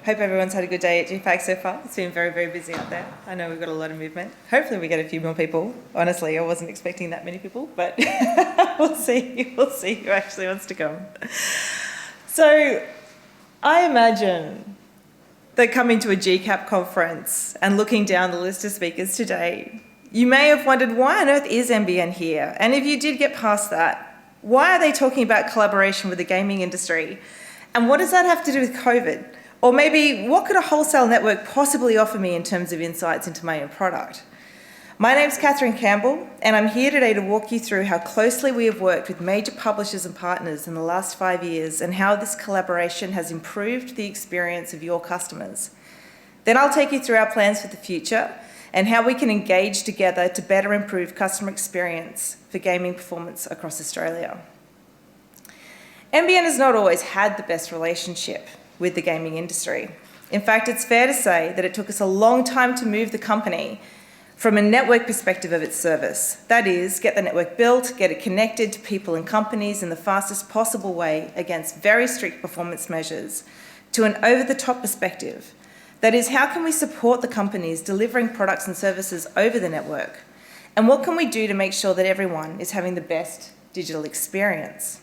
Hope everyone's had a good day at GCAP so far. It's been very, very busy out there. I know we've got a lot of movement. Hopefully we get a few more people. Honestly, I wasn't expecting that many people, but we'll see. We'll see who actually wants to come. So I imagine that coming to a GCAP conference and looking down the list of speakers today, you may have wondered, why on earth is NBN here? And if you did get past that, why are they talking about collaboration with the gaming industry? And what does that have to do with COVID? Or maybe, what could a wholesale network possibly offer me in terms of insights into my own product? My name's Campbell, and I'm here today to walk you through how closely we have worked with major publishers and partners in the last 5 years and how this collaboration has improved the experience of your customers. Then I'll take you through our plans for the future and how we can engage together to better improve customer experience for gaming performance across Australia. NBN has not always had the best relationship with the gaming industry. In fact, it's fair to say that it took us a long time to move the company from a network perspective of its service. That is, get the network built, get it connected to people and companies in the fastest possible way against very strict performance measures, to an over-the-top perspective. That is, how can we support the companies delivering products and services over the network? And what can we do to make sure that everyone is having the best digital experience?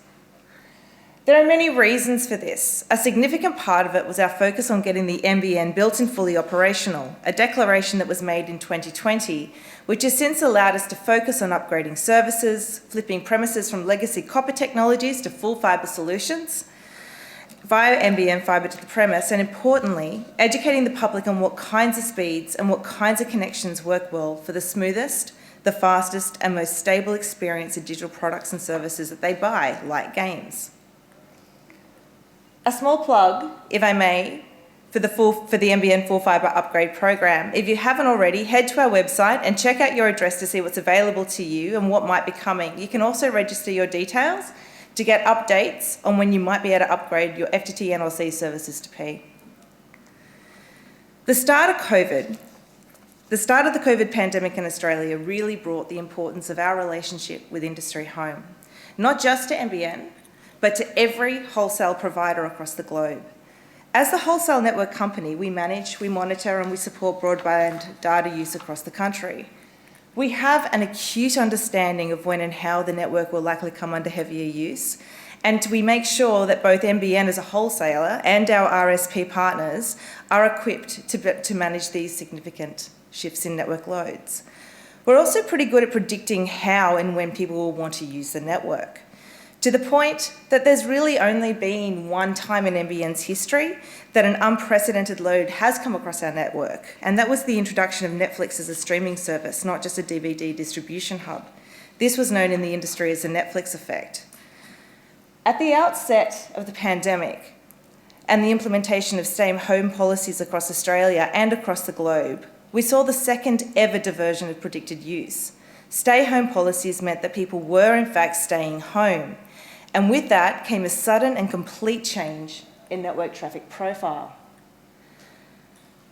There are many reasons for this. A significant part of it was our focus on getting the NBN built and fully operational, a declaration that was made in 2020, which has since allowed us to focus on upgrading services, flipping premises from legacy copper technologies to full fibre solutions, via NBN fibre to the premise, and importantly, educating the public on what kinds of speeds and what kinds of connections work well for the smoothest, the fastest and most stable experience of digital products and services that they buy, like games. A small plug, if I may, for the NBN Full Fibre Upgrade Program. If you haven't already, head to our website and check out your address to see what's available to you and what might be coming. You can also register your details to get updates on when you might be able to upgrade your FTT NLC services to P. The start of the COVID pandemic in Australia really brought the importance of our relationship with industry home, not just to NBN, but to every wholesale provider across the globe. As the wholesale network company, we manage, we monitor and we support broadband data use across the country. We have an acute understanding of when and how the network will likely come under heavier use, and we make sure that both NBN as a wholesaler and our RSP partners are equipped to manage these significant shifts in network loads. We're also pretty good at predicting how and when people will want to use the network, to the point that there's really only been one time in NBN's history that an unprecedented load has come across our network, and that was the introduction of Netflix as a streaming service, not just a DVD distribution hub. This was known in the industry as the Netflix effect. At the outset of the pandemic and the implementation of stay-home policies across Australia and across the globe, we saw the second ever diversion of predicted use. Stay-home policies meant that people were in fact staying home. And with that came a sudden and complete change in network traffic profile.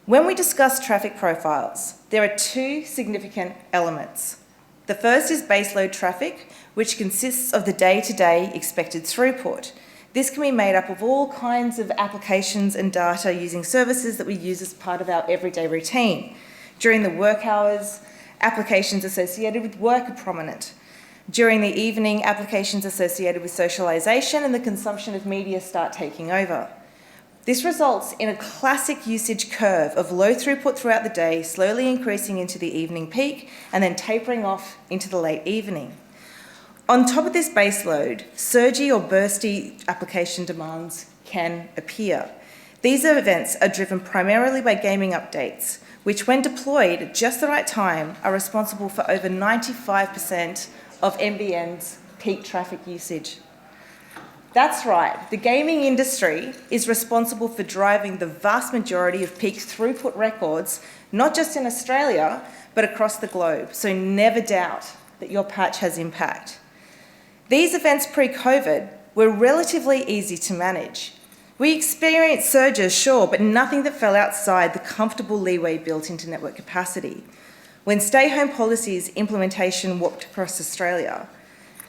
When we discuss traffic profiles, there are two significant elements. The first is baseload traffic, which consists of the day-to-day expected throughput. This can be made up of all kinds of applications and data using services that we use as part of our everyday routine. During the work hours, applications associated with work are prominent. During the evening, applications associated with socialisation and the consumption of media start taking over. This results in a classic usage curve of low throughput throughout the day, slowly increasing into the evening peak and then tapering off into the late evening. On top of this base load, surgy or bursty application demands can appear. These events are driven primarily by gaming updates, which when deployed at just the right time are responsible for over 95% of NBN's peak traffic usage. That's right, the gaming industry is responsible for driving the vast majority of peak throughput records, not just in Australia, but across the globe. So never doubt that your patch has impact. These events pre-COVID were relatively easy to manage. We experienced surges, sure, but nothing that fell outside the comfortable leeway built into network capacity. When stay-home policies implementation walked across Australia,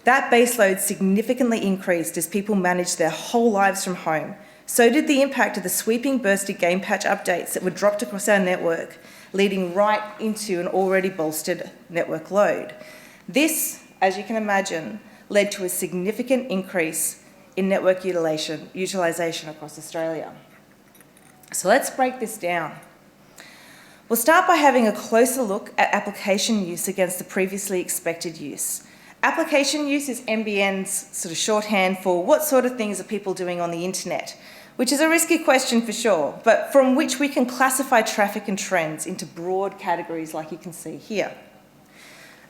that baseload significantly increased as people managed their whole lives from home, So did the impact of the sweeping bursty game patch updates that were dropped across our network, leading right into an already bolstered network load. This, as you can imagine, led to a significant increase in network utilisation across Australia. So let's break this down. We'll start by having a closer look at application use against the previously expected use. Application use is NBN's sort of shorthand for what sort of things are people doing on the internet, which is a risky question for sure, but from which we can classify traffic and trends into broad categories like you can see here.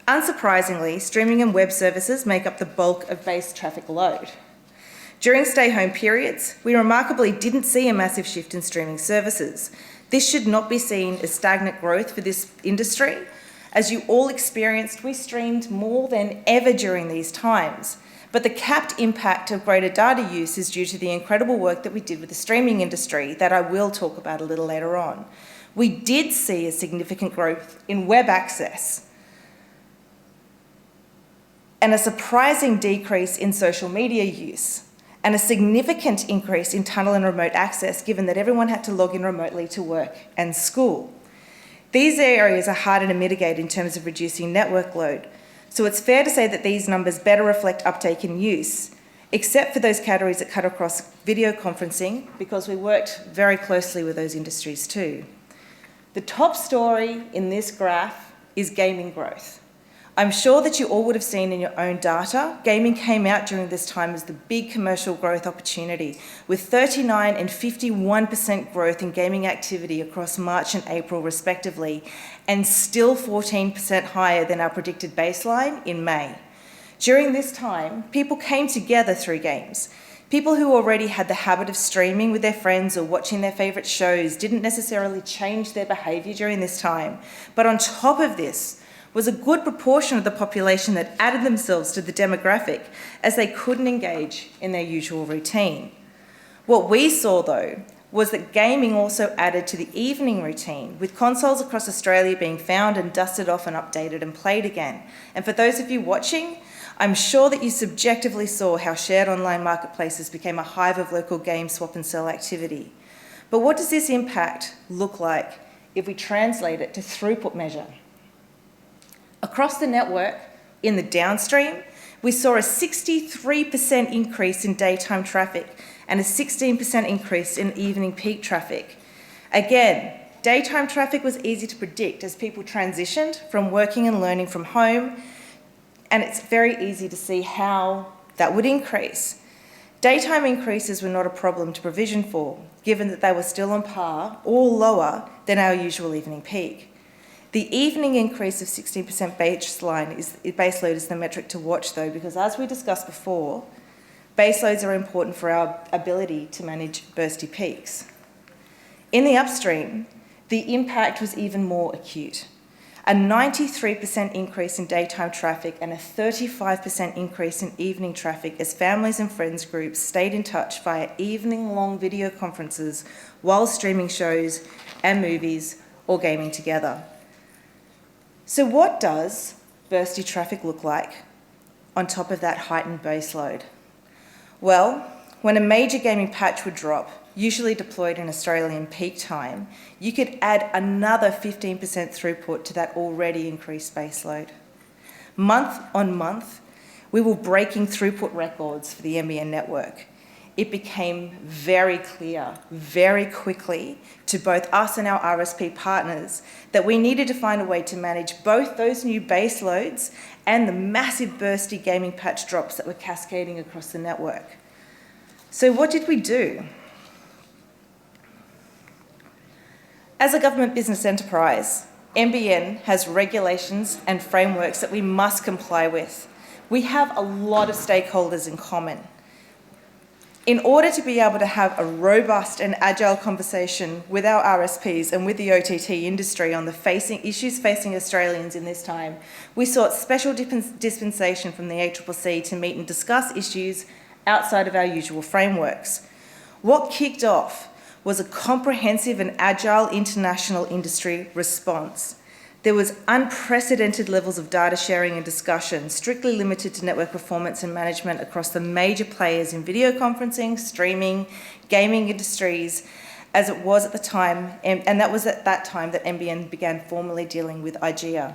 Unsurprisingly, streaming and web services make up the bulk of base traffic load. During stay-home periods, we remarkably didn't see a massive shift in streaming services. This should not be seen as stagnant growth for this industry. As you all experienced, we streamed more than ever during these times. But the capped impact of greater data use is due to the incredible work that we did with the streaming industry that I will talk about a little later on. We did see a significant growth in web access and a surprising decrease in social media use and a significant increase in tunnel and remote access given that everyone had to log in remotely to work and school. These areas are harder to mitigate in terms of reducing network load, so it's fair to say that these numbers better reflect uptake in use, except for those categories that cut across video conferencing, because we worked very closely with those industries too. The top story in this graph is gaming growth. I'm sure that you all would have seen in your own data, gaming came out during this time as the big commercial growth opportunity, with 39% and 51% growth in gaming activity across March and April respectively, and still 14% higher than our predicted baseline in May. During this time, people came together through games. People who already had the habit of streaming with their friends or watching their favourite shows didn't necessarily change their behaviour during this time, but on top of this, was a good proportion of the population that added themselves to the demographic as they couldn't engage in their usual routine. What we saw, though, was that gaming also added to the evening routine, with consoles across Australia being found and dusted off and updated and played again. And for those of you watching, I'm sure that you subjectively saw how shared online marketplaces became a hive of local game swap and sell activity. But what does this impact look like if we translate it to throughput measure? Across the network, in the downstream, we saw a 63% increase in daytime traffic and a 16% increase in evening peak traffic. Again, daytime traffic was easy to predict as people transitioned from working and learning from home, and it's very easy to see how that would increase. Daytime increases were not a problem to provision for, given that they were still on par or lower than our usual evening peak. The evening increase of 16% baseload is the metric to watch though, because as we discussed before, baseloads are important for our ability to manage bursty peaks. In the upstream, the impact was even more acute. A 93% increase in daytime traffic and a 35% increase in evening traffic as families and friends groups stayed in touch via evening-long video conferences while streaming shows and movies or gaming together. So what does bursty traffic look like on top of that heightened base load? Well, when a major gaming patch would drop, usually deployed in Australian peak time, you could add another 15% throughput to that already increased base load. Month on month, we were breaking throughput records for the NBN network. It became very clear, very quickly, to both us and our RSP partners that we needed to find a way to manage both those new base loads and the massive bursty gaming patch drops that were cascading across the network. So what did we do? As a government business enterprise, NBN has regulations and frameworks that we must comply with. We have a lot of stakeholders in common. In order to be able to have a robust and agile conversation with our RSPs and with the OTT industry on the issues facing Australians in this time, we sought special dispensation from the ACCC to meet and discuss issues outside of our usual frameworks. What kicked off was a comprehensive and agile international industry response. There was unprecedented levels of data sharing and discussion, strictly limited to network performance and management across the major players in video conferencing, streaming, gaming industries, as it was at the time, and that was at that time that NBN began formally dealing with IGEA.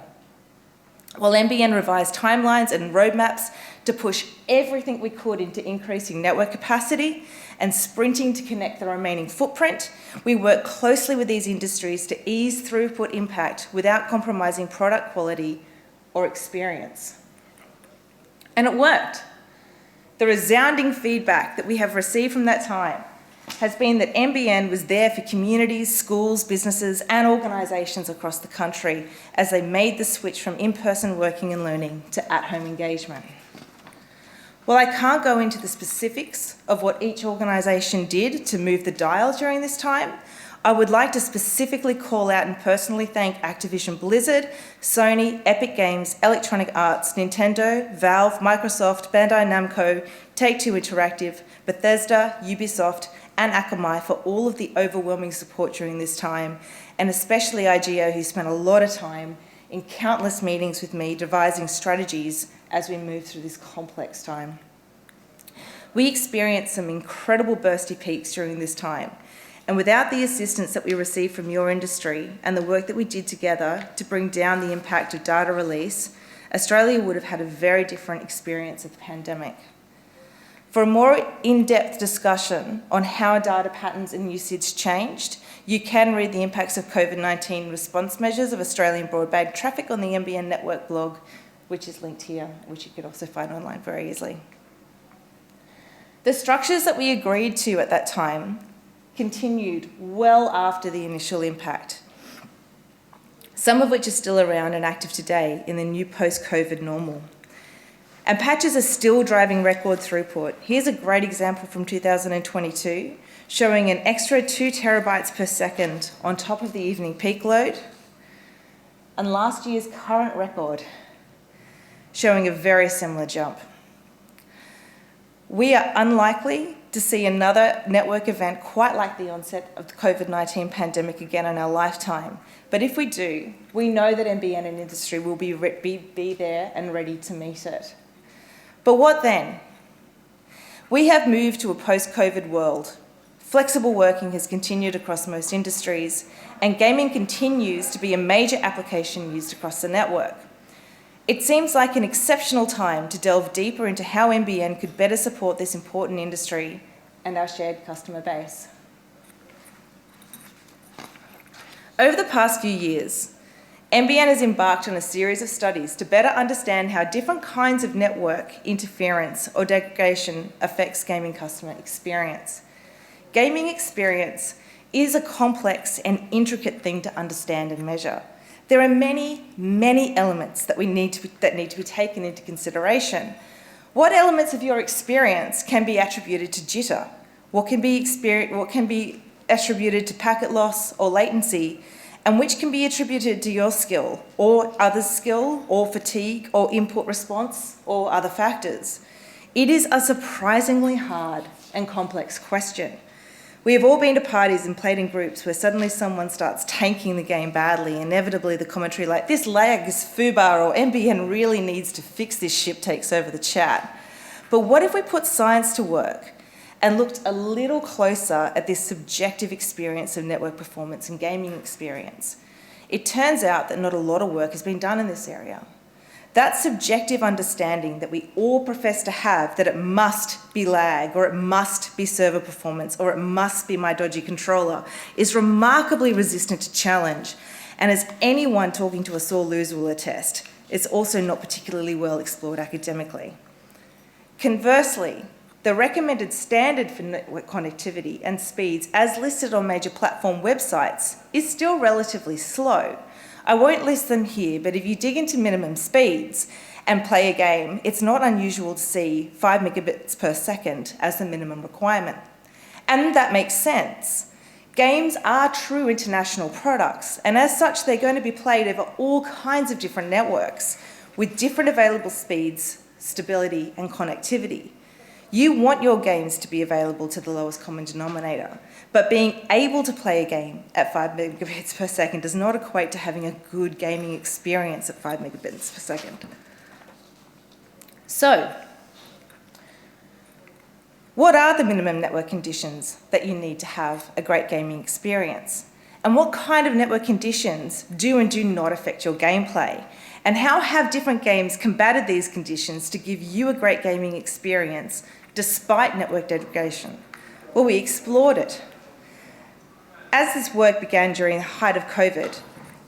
While NBN revised timelines and roadmaps to push everything we could into increasing network capacity and sprinting to connect the remaining footprint, we worked closely with these industries to ease throughput impact without compromising product quality or experience. And it worked. The resounding feedback that we have received from that time has been that NBN was there for communities, schools, businesses and organisations across the country as they made the switch from in-person working and learning to at-home engagement. While I can't go into the specifics of what each organisation did to move the dial during this time, I would like to specifically call out and personally thank Activision Blizzard, Sony, Epic Games, Electronic Arts, Nintendo, Valve, Microsoft, Bandai Namco, Take-Two Interactive, Bethesda, Ubisoft, and Akamai for all of the overwhelming support during this time, and especially IGEA, who spent a lot of time in countless meetings with me devising strategies as we move through this complex time. We experienced some incredible bursty peaks during this time, and without the assistance that we received from your industry and the work that we did together to bring down the impact of data release, Australia would have had a very different experience of the pandemic. For a more in-depth discussion on how data patterns and usage changed, you can read the impacts of COVID-19 response measures of Australian broadband traffic on the NBN network blog, which is linked here, which you could also find online very easily. The structures that we agreed to at that time continued well after the initial impact, some of which are still around and active today in the new post-COVID normal. And patches are still driving record throughput. Here's a great example from 2022, showing an extra 2 terabytes per second on top of the evening peak load, and last year's current record, showing a very similar jump. We are unlikely to see another network event quite like the onset of the COVID-19 pandemic again in our lifetime. But if we do, we know that NBN and industry will be there and ready to meet it. But what then? We have moved to a post-COVID world. Flexible working has continued across most industries, and gaming continues to be a major application used across the network. It seems like an exceptional time to delve deeper into how NBN could better support this important industry and our shared customer base. Over the past few years, NBN has embarked on a series of studies to better understand how different kinds of network interference or degradation affects gaming customer experience. Gaming experience is a complex and intricate thing to understand and measure. There are many, many elements that need to be taken into consideration. What elements of your experience can be attributed to jitter? What can be attributed to packet loss or latency? And which can be attributed to your skill, or others' skill, or fatigue, or input response, or other factors? It is a surprisingly hard and complex question. We have all been to parties and played in groups where suddenly someone starts tanking the game badly. Inevitably, the commentary like, "This lags foobar," or "NBN really needs to fix this ship," takes over the chat. But what if we put science to work and looked a little closer at this subjective experience of network performance and gaming experience? It turns out that not a lot of work has been done in this area. That subjective understanding that we all profess to have, that it must be lag, or it must be server performance, or it must be my dodgy controller, is remarkably resistant to challenge. And as anyone talking to a sore loser will attest, it's also not particularly well explored academically. Conversely, the recommended standard for network connectivity and speeds as listed on major platform websites is still relatively slow. I won't list them here, but if you dig into minimum speeds and play a game, it's not unusual to see 5 megabits per second as the minimum requirement. And that makes sense. Games are true international products, and as such, they're going to be played over all kinds of different networks with different available speeds, stability, and connectivity. You want your games to be available to the lowest common denominator, but being able to play a game at 5 megabits per second does not equate to having a good gaming experience at 5 megabits per second. So, what are the minimum network conditions that you need to have a great gaming experience? And what kind of network conditions do and do not affect your gameplay? And how have different games combated these conditions to give you a great gaming experience despite network degradation? Well, we explored it. As this work began during the height of COVID,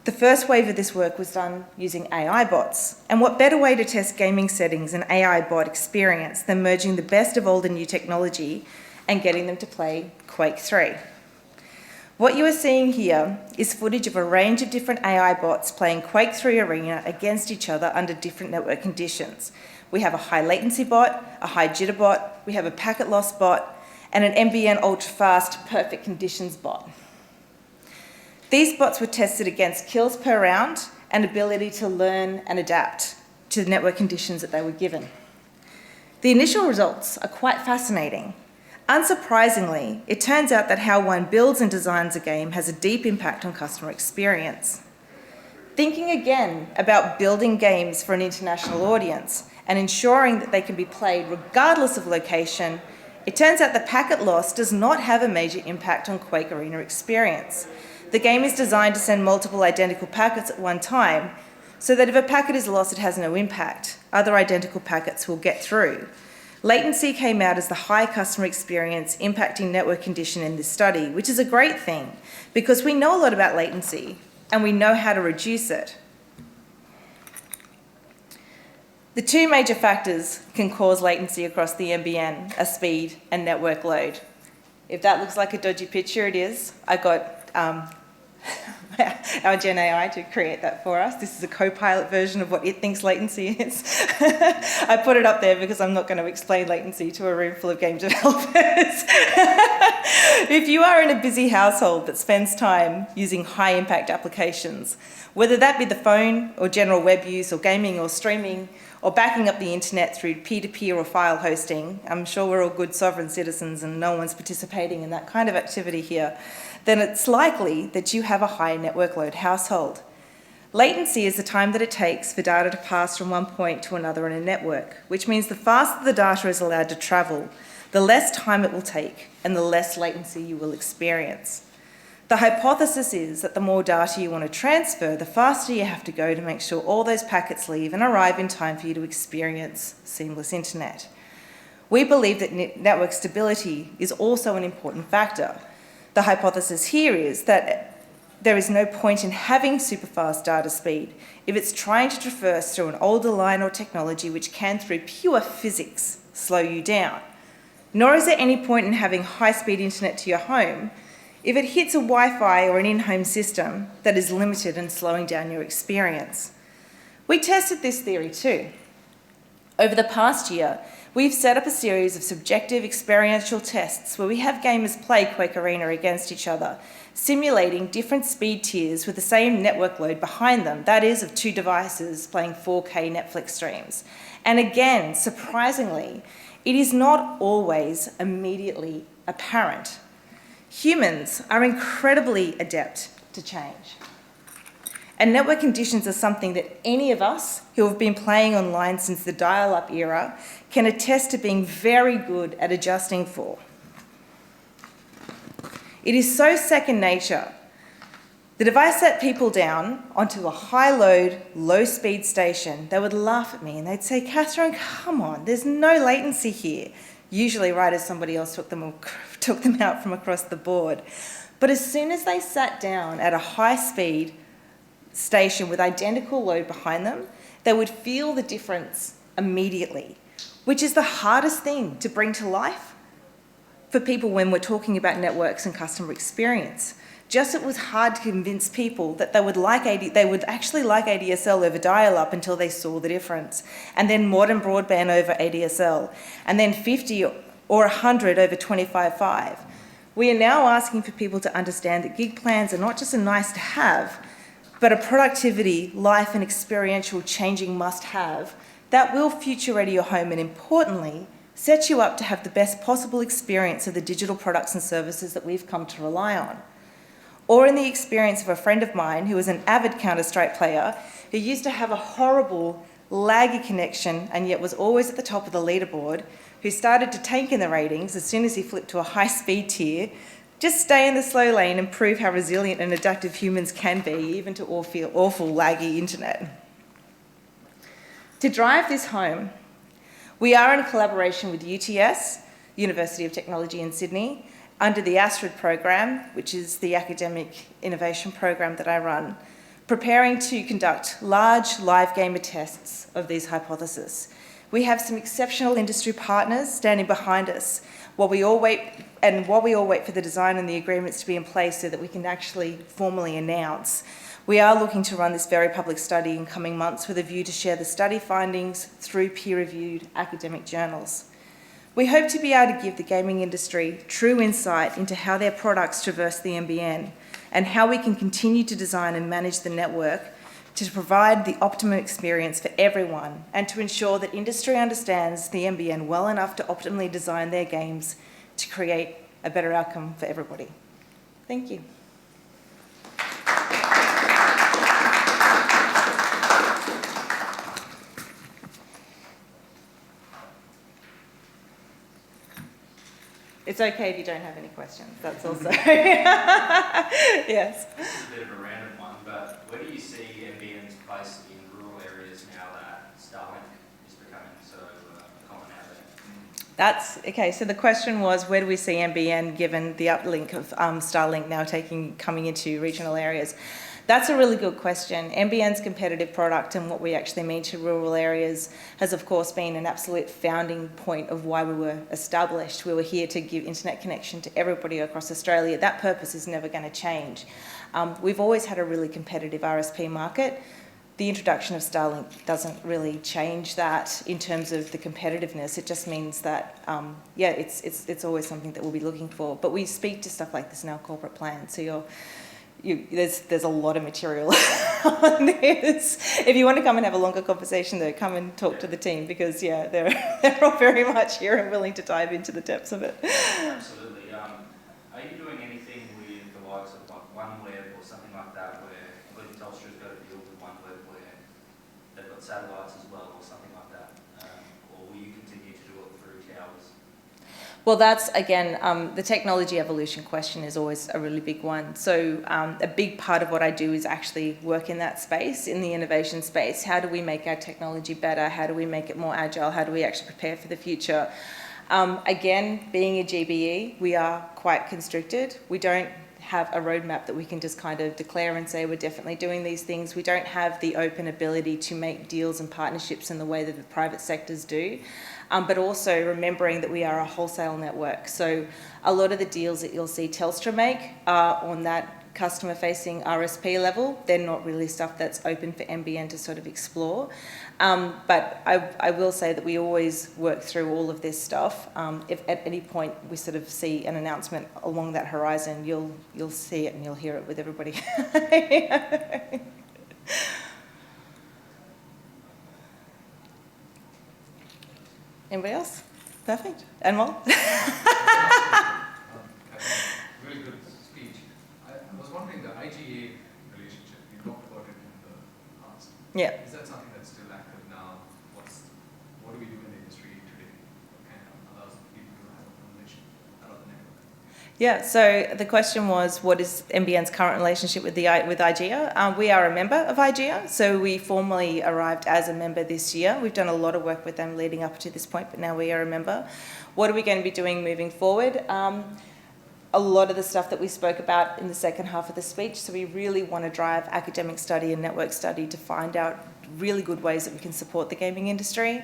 the first wave of this work was done using AI bots. And what better way to test gaming settings and AI bot experience than merging the best of old and new technology and getting them to play Quake 3. What you are seeing here is footage of a range of different AI bots playing Quake 3 Arena against each other under different network conditions. We have a high latency bot, a high jitter bot, we have a packet loss bot, and an NBN ultra-fast perfect conditions bot. These bots were tested against kills per round and ability to learn and adapt to the network conditions that they were given. The initial results are quite fascinating. Unsurprisingly, it turns out that how one builds and designs a game has a deep impact on customer experience. Thinking again about building games for an international audience and ensuring that they can be played regardless of location, it turns out that packet loss does not have a major impact on Quake Arena experience. The game is designed to send multiple identical packets at one time, so that if a packet is lost, it has no impact. Other identical packets will get through. Latency came out as the high customer experience impacting network condition in this study, which is a great thing, because we know a lot about latency, and we know how to reduce it. The two major factors can cause latency across the NBN are speed and network load. If that looks like a dodgy picture, it is. I got our Gen AI to create that for us. This is a co-pilot version of what it thinks latency is. I put it up there because I'm not going to explain latency to a room full of game developers. If you are in a busy household that spends time using high-impact applications, whether that be the phone or general web use or gaming or streaming or backing up the internet through peer-to-peer or file hosting, I'm sure we're all good sovereign citizens and no one's participating in that kind of activity here, then it's likely that you have a high network load household. Latency is the time that it takes for data to pass from one point to another in a network, which means the faster the data is allowed to travel, the less time it will take and the less latency you will experience. The hypothesis is that the more data you want to transfer, the faster you have to go to make sure all those packets leave and arrive in time for you to experience seamless internet. We believe that network stability is also an important factor. The hypothesis here is that there is no point in having superfast data speed if it's trying to traverse through an older line or technology which can, through pure physics, slow you down. Nor is there any point in having high-speed internet to your home if it hits a Wi-Fi or an in-home system that is limited and slowing down your experience. We tested this theory too. Over the past year, we've set up a series of subjective experiential tests where we have gamers play Quake Arena against each other, simulating different speed tiers with the same network load behind them, that is, of two devices playing 4K Netflix streams. And again, surprisingly, it is not always immediately apparent. Humans are incredibly adept to change. And network conditions are something that any of us who have been playing online since the dial-up era can attest to being very good at adjusting for. It is so second nature that if I set people down onto a high-load, low-speed station, they would laugh at me and they'd say, "Catherine, come on, there's no latency here." Usually right as somebody else took them out from across the board. But as soon as they sat down at a high-speed station with identical load behind them, they would feel the difference immediately, which is the hardest thing to bring to life for people when we're talking about networks and customer experience. Just it was hard to convince people that they would actually like ADSL over dial-up until they saw the difference, and then modern broadband over ADSL, and then 50 or 100 over 25.5. We are now asking for people to understand that gig plans are not just a nice to have, but a productivity, life and experiential changing must-have that will future-ready your home and, importantly, sets you up to have the best possible experience of the digital products and services that we've come to rely on. Or in the experience of a friend of mine who was an avid Counter-Strike player who used to have a horrible, laggy connection and yet was always at the top of the leaderboard, who started to tank in the ratings as soon as he flipped to a high-speed tier. Just stay in the slow lane and prove how resilient and adaptive humans can be, even to awful laggy internet. To drive this home, we are in collaboration with UTS, University of Technology in Sydney, under the ASTRID program, which is the academic innovation program that I run, preparing to conduct large live gamer tests of these hypotheses. We have some exceptional industry partners standing behind us while we all wait for the design and the agreements to be in place so that we can actually formally announce. We are looking to run this very public study in coming months with a view to share the study findings through peer-reviewed academic journals. We hope to be able to give the gaming industry true insight into how their products traverse the NBN and how we can continue to design and manage the network to provide the optimum experience for everyone and to ensure that industry understands the NBN well enough to optimally design their games to create a better outcome for everybody. Thank you. It's okay if you don't have any questions. That's also, yes. This is a bit of a random one, but where do you see NBN's place in rural areas now that Starlink is becoming so common out there? That's, okay, so the question was, where do we see NBN given the uplink of Starlink now coming into regional areas? That's a really good question. NBN's competitive product and what we actually mean to rural areas has of course been an absolute founding point of why we were established. We were here to give internet connection to everybody across Australia. That purpose is never going to change. We've always had a really competitive RSP market. The introduction of Starlink doesn't really change that in terms of the competitiveness. It just means that, yeah, it's always something that we'll be looking for. But we speak to stuff like this in our corporate plan, so there's a lot of material on this. If you want to come and have a longer conversation though, come and talk to the team because yeah, they're all very much here and willing to dive into the depths of it. Absolutely. Are you doing anything with the likes of like OneWeb or something like that where I believe Telstra's got a deal with OneWeb where they've got satellites as well or something like that? Or will you continue to do it through towers? Well, that's, again, the technology evolution question is always a really big one. So a big part of what I do is actually work in that space, in the innovation space. How do we make our technology better? How do we make it more agile? How do we actually prepare for the future? Again, being a GBE, we are quite constricted. We don't have a roadmap that we can just kind of declare and say we're definitely doing these things. We don't have the open ability to make deals and partnerships in the way that the private sectors do. But also remembering that we are a wholesale network. So a lot of the deals that you'll see Telstra make are on that customer-facing RSP level. They're not really stuff that's open for NBN to sort of explore. But I will say that we always work through all of this stuff. If at any point we sort of see an announcement along that horizon, you'll see it and you'll hear it with everybody. Anybody else? Perfect. Anmol? Really good speech. I was wondering the IGA relationship, you talked about it in the past. Yeah. Is that something that's still active now? What do we do in the industry today? What kind of allows people to have a relation out of the network? Yeah, so the question was, what is NBN's current relationship with IGEA? We are a member of IGEA, so we formally arrived as a member this year. We've done a lot of work with them leading up to this point, but now we are a member. What are we going to be doing moving forward? A lot of the stuff that we spoke about in the second half of the speech, so we really want to drive academic study and network study to find out really good ways that we can support the gaming industry.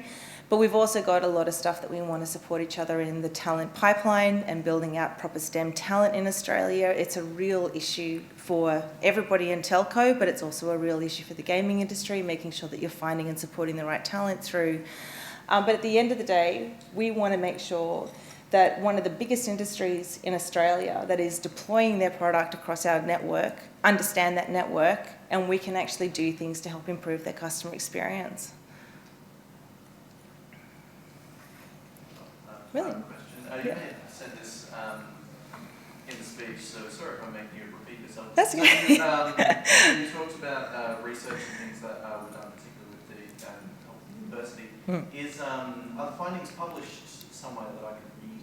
But we've also got a lot of stuff that we want to support each other in the talent pipeline and building out proper STEM talent in Australia. It's a real issue for everybody in telco, but it's also a real issue for the gaming industry, making sure that you're finding and supporting the right talent through. But at the end of the day, we want to make sure that one of the biggest industries in Australia that is deploying their product across our network, understand that network, and we can actually do things to help improve their customer experience. Really? Question. You may have said this in the speech, so sorry if I'm making you repeat yourself. That's okay. You talked about research and things that were done, particularly with the Health University. Are the findings published somewhere that I can read?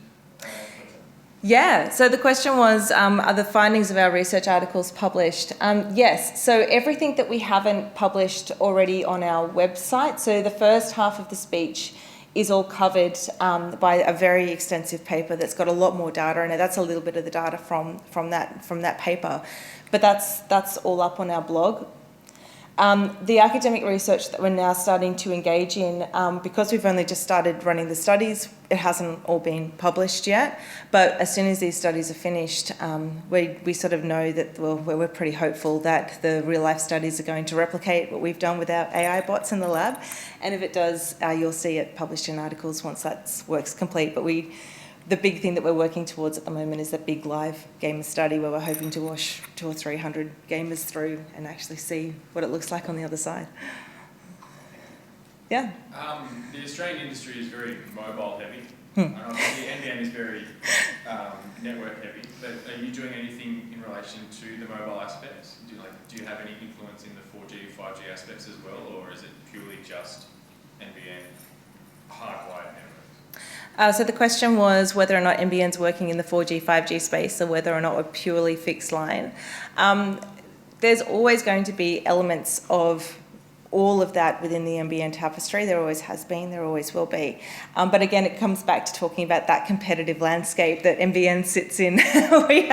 Yeah, so the question was, are the findings of our research articles published? Yes, so everything that we haven't published already on our website, so the first half of the speech is all covered by a very extensive paper that's got a lot more data in it. That's a little bit of the data from that paper, but that's all up on our blog. The academic research that we're now starting to engage in, because we've only just started running the studies, it hasn't all been published yet, but as soon as these studies are finished, we sort of know that, well, we're pretty hopeful that the real life studies are going to replicate what we've done with our AI bots in the lab, and if it does, you'll see it published in articles once that work's complete. But the big thing that we're working towards at the moment is that big live gamer study where we're hoping to wash 200 or 300 gamers through and actually see what it looks like on the other side. Yeah? The Australian industry is very mobile heavy. And obviously NBN is very network heavy. But are you doing anything in relation to the mobile aspects? Do you have any influence in the 4G, 5G aspects as well, or is it purely just NBN hardwired networks? So the question was whether or not NBN's working in the 4G, 5G space, or whether or not we're purely fixed line. There's always going to be elements of all of that within the NBN tapestry. There always has been, there always will be. But again, it comes back to talking about that competitive landscape that NBN sits in. we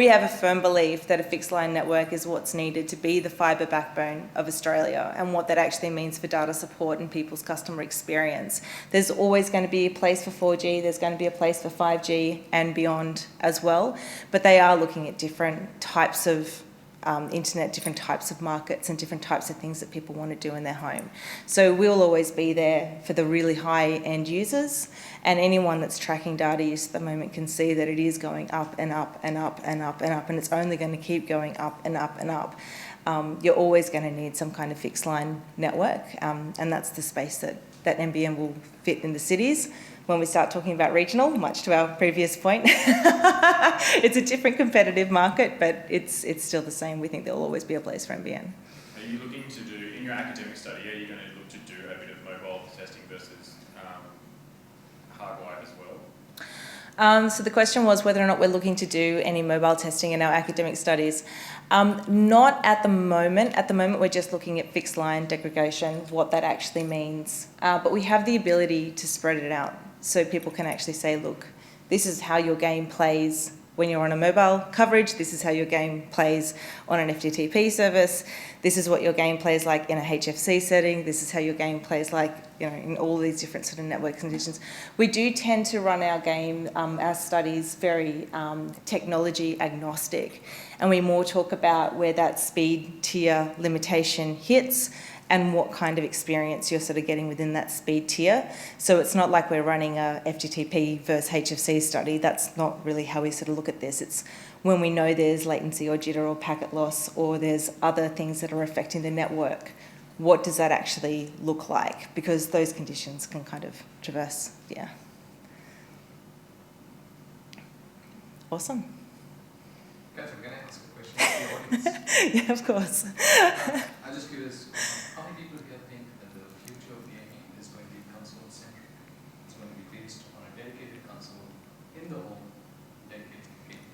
have a firm belief that a fixed line network is what's needed to be the fibre backbone of Australia and what that actually means for data support and people's customer experience. There's always going to be a place for 4G, there's going to be a place for 5G and beyond as well, but they are looking at different types of internet, different types of markets and different types of things that people want to do in their home. So we'll always be there for the really high end users, and anyone that's tracking data use at the moment can see that it is going up and up and up and up and up, and it's only going to keep going up and up and up. You're always going to need some kind of fixed line network, and that's the space that NBN will fit in the cities. When we start talking about regional, much to our previous point, it's a different competitive market, but it's still the same. We think there'll always be a place for NBN. Are you looking to do, in your academic study, are you going to look to do a bit of mobile testing versus hardwired as well? So the question was whether or not we're looking to do any mobile testing in our academic studies. Not at the moment. At the moment, we're just looking at fixed line degradation, what that actually means. But we have the ability to spread it out so people can actually say, look, this is how your game plays when you're on a mobile coverage. This is how your game plays on an FTTP service. This is what your game plays like in a HFC setting. This is how your game plays like, in all these different sort of network conditions. We do tend to run our game, our studies very technology agnostic, and we more talk about where that speed tier limitation hits and what kind of experience you're sort of getting within that speed tier. So it's not like we're running a FTTP versus HFC study. That's not really how we sort of look at this. It's when we know there's latency or jitter or packet loss or there's other things that are affecting the network, what does that actually look like? Because those conditions can kind of traverse, yeah. Awesome. Catherine, can I ask a question to the audience? Yeah, of course. I'm just curious, how many people here think that the future of gaming is going to be console-centric? It's going to be based on a dedicated console in the home, dedicated gaming.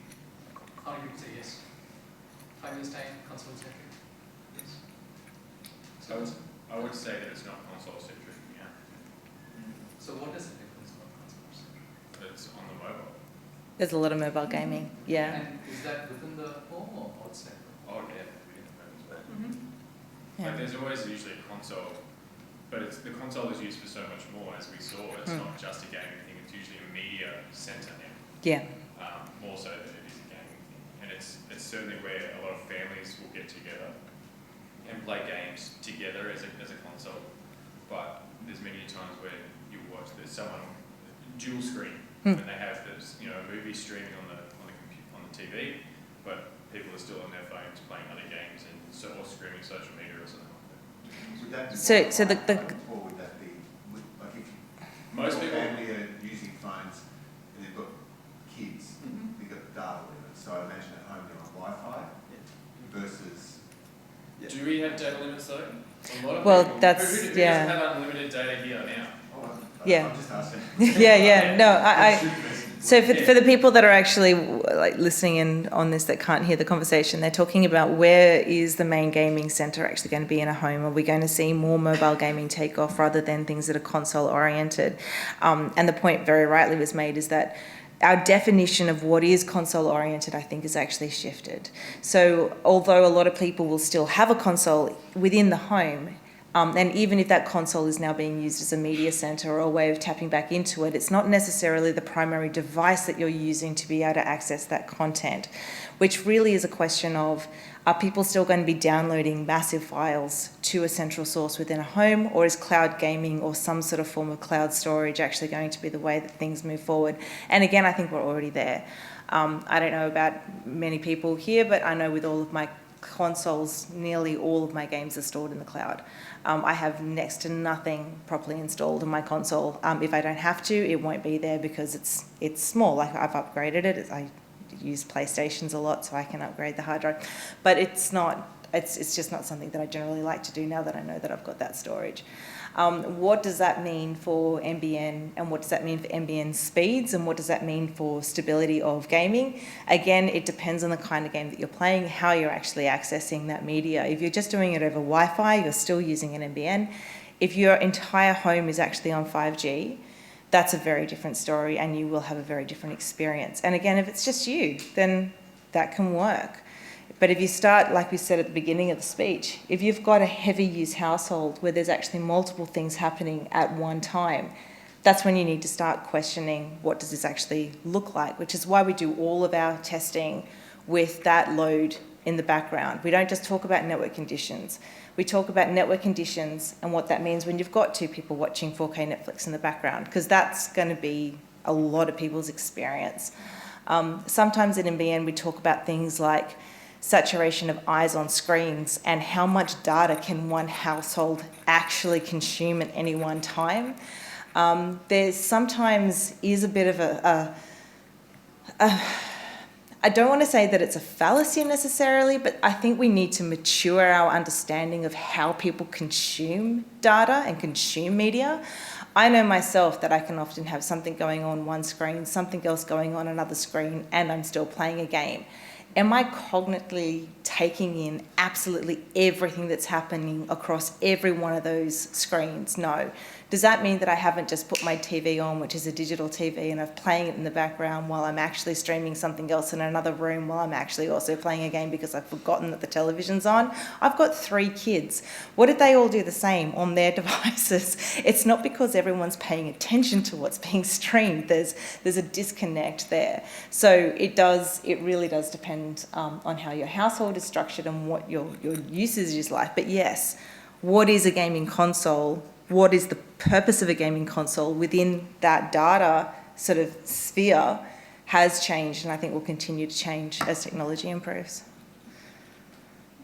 How many people say yes? 5 years' time, console-centric? Yes. So I would say that it's not console-centric, yeah. So what is the difference about console-centric? It's on the mobile. There's a lot of mobile gaming, yeah. And is that within the home or outside? Oh yeah, we can as well. Yeah. But there's always usually a console, but the console is used for so much more, as we saw. It's not just a gaming thing, it's usually a media centre now. Yeah. More so than it is a gaming thing. And it's certainly where a lot of families will get together and play games together as a console. But there's many times where you watch, there's someone dual screen, and they have this, a movie streaming on the TV, but people are still on their phones playing other games or streaming social media or something like that. Would that be So the or would that be, like if Most people, family are using phones and they've got kids, they've got data with it. So I imagine at home they're on Wi-Fi versus. do we have data limits though? A lot of Well, people, that's- who yeah. doesn't have unlimited data here now? Yeah. I'm just asking. Yeah. No, so for the people that are actually like listening in on this that can't hear the conversation, they're talking about where is the main gaming centre actually going to be in a home? Are we going to see more mobile gaming take off rather than things that are console oriented? And the point very rightly was made is that our definition of what is console oriented, I think, has actually shifted. So although a lot of people will still have a console within the home, and even if that console is now being used as a media centre or a way of tapping back into it, it's not necessarily the primary device that you're using to be able to access that content, which really is a question of, are people still going to be downloading massive files to a central source within a home, or is cloud gaming or some sort of form of cloud storage actually going to be the way that things move forward? And again, I think we're already there. I don't know about many people here, but I know with all of my consoles, nearly all of my games are stored in the cloud. I have next to nothing properly installed in my console. If I don't have to, it won't be there because it's small. Like I've upgraded it. I use PlayStations a lot, so I can upgrade the hard drive. But it's just not something that I generally like to do now that I know that I've got that storage. What does that mean for NBN, and what does that mean for NBN speeds, and what does that mean for stability of gaming? Again, it depends on the kind of game that you're playing, how you're actually accessing that media. If you're just doing it over Wi-Fi, you're still using an NBN. If your entire home is actually on 5G, that's a very different story, and you will have a very different experience. And again, if it's just you, then that can work. But if you start, like we said at the beginning of the speech, if you've got a heavy use household where there's actually multiple things happening at one time, that's when you need to start questioning what does this actually look like, which is why we do all of our testing with that load in the background. We don't just talk about network conditions. We talk about network conditions and what that means when you've got two people watching 4K Netflix in the background, because that's going to be a lot of people's experience. Sometimes at NBN we talk about things like saturation of eyes on screens and how much data can one household actually consume at any one time. There sometimes is a bit of I don't want to say that it's a fallacy necessarily, but I think we need to mature our understanding of how people consume data and consume media. I know myself that I can often have something going on one screen, something else going on another screen, and I'm still playing a game. Am I cognitively taking in absolutely everything that's happening across every one of those screens? No. Does that mean that I haven't just put my TV on, which is a digital TV, and I'm playing it in the background while I'm actually streaming something else in another room while I'm actually also playing a game because I've forgotten that the television's on? I've got 3 kids. What if they all do the same on their devices? It's not because everyone's paying attention to what's being streamed. There's a disconnect there. So it really does depend on how your household is structured and what your usage is like. But yes, what is a gaming console? What is the purpose of a gaming console within that data sort of sphere has changed, and I think will continue to change as technology improves.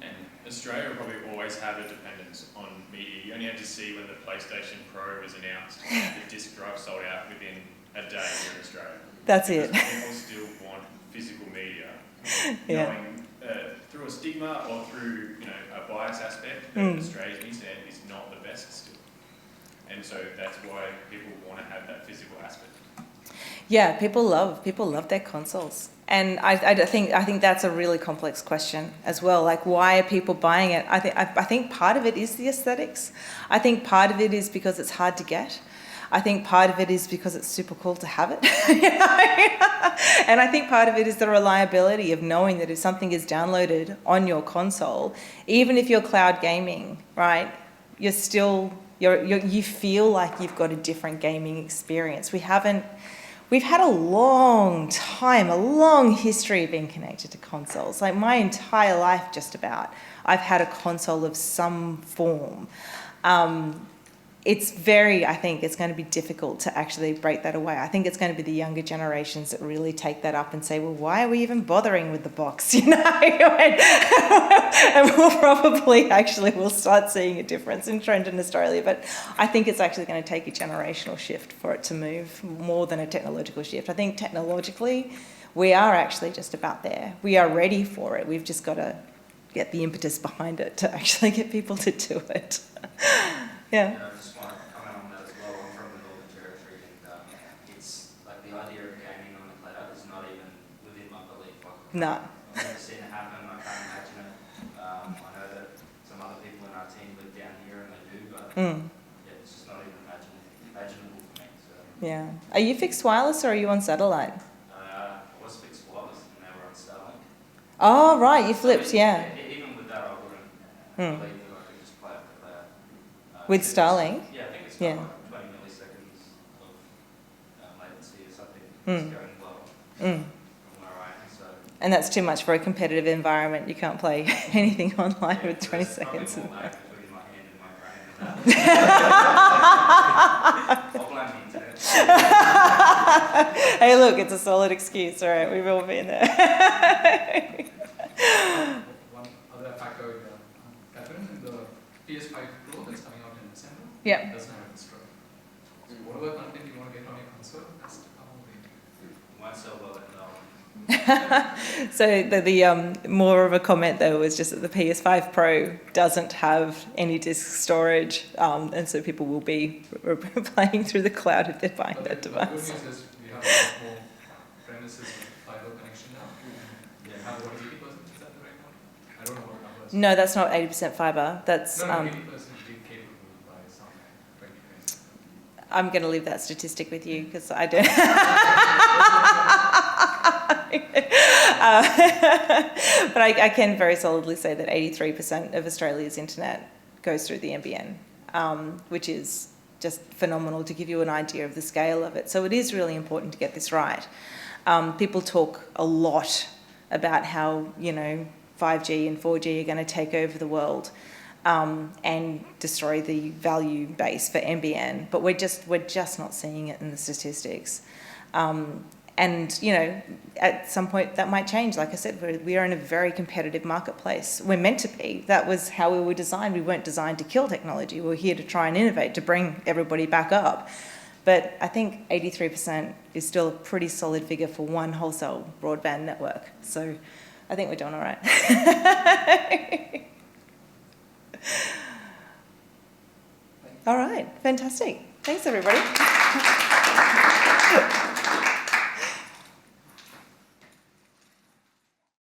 And Australia will probably always have a dependence on media. You only had to see when the PlayStation Pro was announced, the disc drive sold out within a day here in Australia. That's because it. People still want physical media, knowing through a stigma or through a bias aspect that Australia's internet is not the best still. And so that's why people want to have that physical aspect. Yeah, people love their consoles, and I think that's a really complex question as well. Like, why are people buying it? I think part of it is the aesthetics. I think part of it is because it's hard to get. I think part of it is because it's super cool to have it. And I think part of it is the reliability of knowing that if something is downloaded on your console, even if you're cloud gaming, right, you're still you feel like you've got a different gaming experience. We've had a long time, a long history of being connected to consoles. Like my entire life, just about, I've had a console of some form. I think it's going to be difficult to actually break that away. I think it's going to be the younger generations that really take that up and say, well, why are we even bothering with the box, and we'll start seeing a difference in trend in Australia. But I think it's actually going to take a generational shift for it to move more than a technological shift. I think technologically, we are actually just about there. We are ready for it. We've just got to get the impetus behind it to actually get people to do it. Yeah. I just want to comment on that as well. I'm from the Northern Territory, and it's like the idea of gaming on the cloud is not even within my belief. No. I've never seen it happen. I can't imagine it. I know that some other people in our team live down here and they do, but yeah, it's just not even imaginable for me. So, Yeah. Are you fixed wireless or are you on satellite? I was fixed wireless and now we're on Starlink. Oh, right. You flipped, yeah. Even with that, I wouldn't believe that I could just play up the cloud. With Starlink? Yeah, I think it's Yeah. got like 20 milliseconds of latency or something. It's going well from where I am. So And that's too much for a competitive environment. You can't play anything online with 20 there's probably seconds. more lag between my hand and my brain than that. I'll blame the internet. Hey, look, it's a solid excuse. All right, we've all been there. One other factor in Catherine, in the PS5 Pro that's coming out in December, Yeah. doesn't have this drop. So whatever content you want to get on your console has to come over there. Won't sell well at all. So the more of a comment though was just that the PS5 Pro doesn't have any disk storage, and so people will be playing through the cloud if they're buying that The good device. news is we have a lot more premises with fiber connection now. Yeah, have what is 80%? Is that the right number? I don't know what numbers. No, that's not 80% fiber. That's No, 80% gig capable by some 2020. I'm going to leave that statistic with you because I don't. But I can very solidly say that 83% of Australia's internet goes through the NBN, which is just phenomenal to give you an idea of the scale of it. So it is really important to get this right. People talk a lot about how, 5G and 4G are going to take over the world and destroy the value base for NBN, but we're just not seeing it in the statistics. And, at some point that might change. Like I said, we are in a very competitive marketplace. We're meant to be. That was how we were designed. We weren't designed to kill technology. We were here to try and innovate, to bring everybody back up. But I think 83% is still a pretty solid figure for one wholesale broadband network. So I think we're doing all right. All right, fantastic. Thanks, everybody.